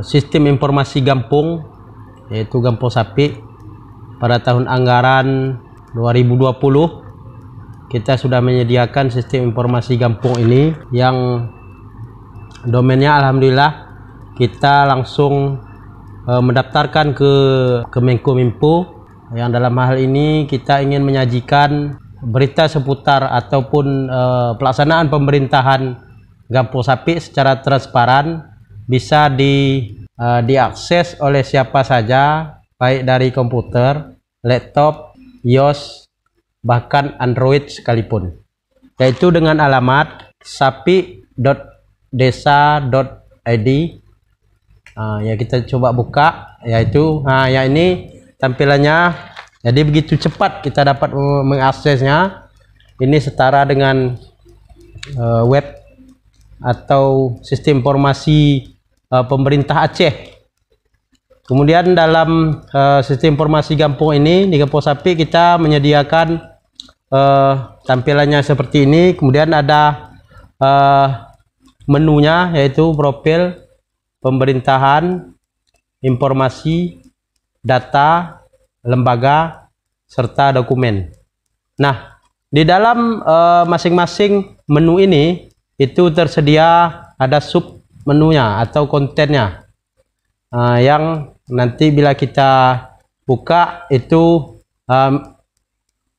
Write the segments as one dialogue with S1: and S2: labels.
S1: sistem informasi Gampung, yaitu Gampung Sapi. Pada tahun anggaran 2020 kita sudah menyediakan sistem informasi Gampung ini, yang domainnya alhamdulillah kita langsung mendaftarkan ke Kemenkominfo, yang dalam hal ini kita ingin menyajikan berita seputar ataupun pelaksanaan pemerintahan Gampung Sapi secara transparan, bisa diakses oleh siapa saja, baik dari komputer, laptop, iOS, bahkan Android sekalipun, yaitu dengan alamat sapi.desa.id. Ya, kita coba buka, yaitu ya ini tampilannya. Jadi begitu cepat kita dapat mengaksesnya. Ini setara dengan web atau sistem informasi pemerintah Aceh. Kemudian dalam sistem informasi Gampung ini, di Gampung Sapi kita menyediakan tampilannya seperti ini. Kemudian ada menunya, yaitu profil, pemerintahan, informasi, data, lembaga, serta dokumen. Nah, di dalam masing-masing menu ini itu tersedia ada sub menunya atau kontennya, yang nanti bila kita buka itu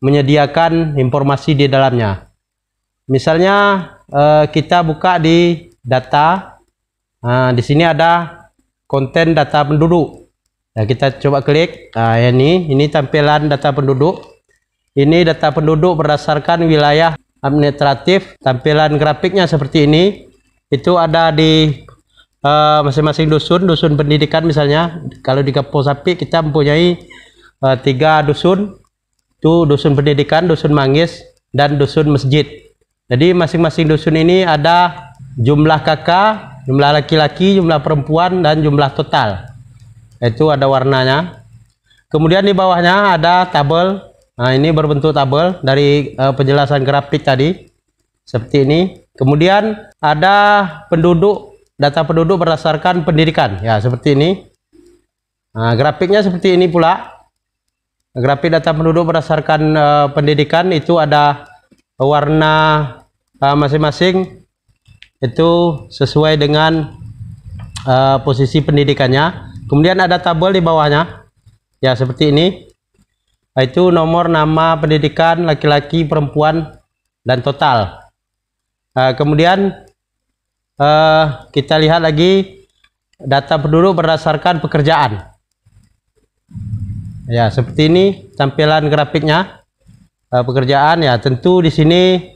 S1: menyediakan informasi di dalamnya. Misalnya kita buka di data, di sini ada konten data penduduk. Nah, kita coba klik. Ini tampilan data penduduk. Ini data penduduk berdasarkan wilayah administratif. Tampilan grafiknya seperti ini. Itu ada di masing-masing dusun pendidikan. Misalnya kalau di Gampung Sapi kita mempunyai 3 dusun. Itu dusun pendidikan, dusun manggis, dan dusun masjid. Jadi masing-masing dusun ini ada jumlah kakak, jumlah laki-laki, jumlah perempuan, dan jumlah total. Itu ada warnanya. Kemudian di bawahnya ada tabel. Nah, ini berbentuk tabel dari penjelasan grafik tadi, seperti ini. Kemudian ada penduduk, data penduduk berdasarkan pendidikan, ya seperti ini. Nah, grafiknya seperti ini pula. Grafik data penduduk berdasarkan pendidikan, itu ada warna masing-masing, itu sesuai dengan posisi pendidikannya. Kemudian ada tabel di bawahnya, ya seperti ini. Itu nomor, nama, pendidikan, laki-laki, perempuan, dan total. Kemudian kita lihat lagi data penduduk berdasarkan pekerjaan. Ya, seperti ini tampilan grafiknya. Pekerjaan, ya tentu di sini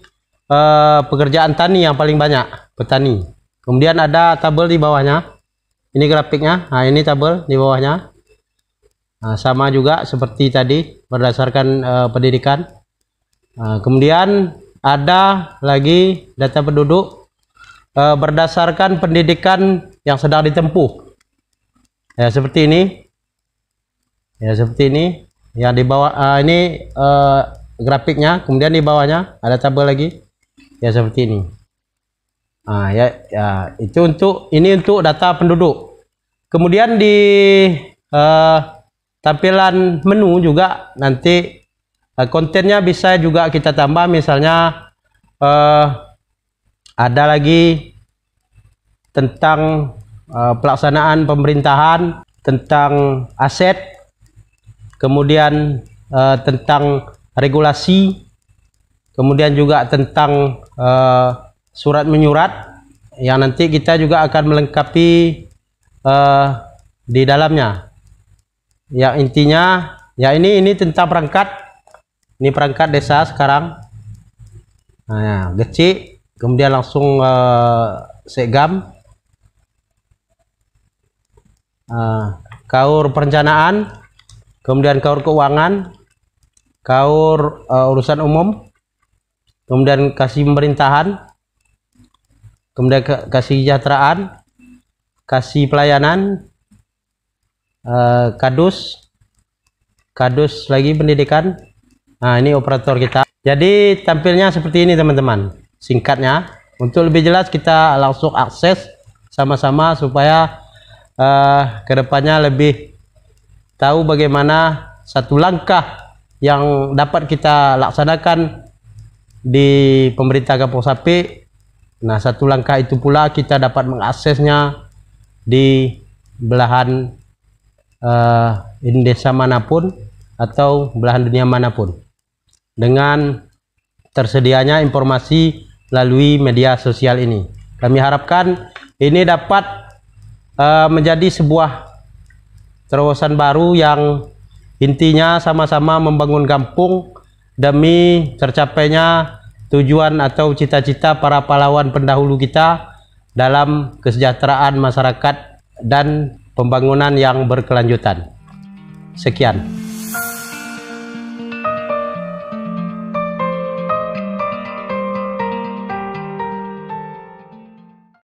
S1: pekerjaan tani yang paling banyak, petani. Kemudian ada tabel di bawahnya. Ini grafiknya. Nah, ini tabel di bawahnya. Nah, sama juga seperti tadi berdasarkan pendidikan. Nah, kemudian ada lagi data penduduk berdasarkan pendidikan yang sedang ditempuh. Ya, seperti ini. Ya, seperti ini. Yang di bawah ini grafiknya. Kemudian di bawahnya ada tabel lagi. Ya, seperti ini. Ya, itu untuk data penduduk. Kemudian di tampilan menu juga nanti kontennya bisa juga kita tambah. Misalnya ada lagi tentang pelaksanaan pemerintahan, tentang aset, kemudian tentang regulasi, kemudian juga tentang surat menyurat, yang nanti kita juga akan melengkapi di dalamnya. Ya, intinya ya ini tentang perangkat. Ini perangkat desa sekarang. Nah, ya, gecik, kemudian langsung segam, kaur perencanaan, kemudian kaur keuangan, kaur urusan umum, kemudian kasih pemerintahan, kemudian kasih kesejahteraan, kasih pelayanan, kadus lagi pendidikan. Nah, ini operator kita. Jadi tampilnya seperti ini teman-teman, singkatnya. Untuk lebih jelas kita langsung akses sama-sama supaya kedepannya lebih tahu bagaimana satu langkah yang dapat kita laksanakan di pemerintah Kampung Sapi. Nah, satu langkah itu pula kita dapat mengaksesnya di belahan Indonesia manapun atau belahan dunia manapun dengan tersedianya informasi melalui media sosial ini. Kami harapkan ini dapat menjadi sebuah terobosan baru yang intinya sama-sama membangun kampung demi tercapainya tujuan atau cita-cita para pahlawan pendahulu kita dalam kesejahteraan masyarakat dan pembangunan yang berkelanjutan. Sekian.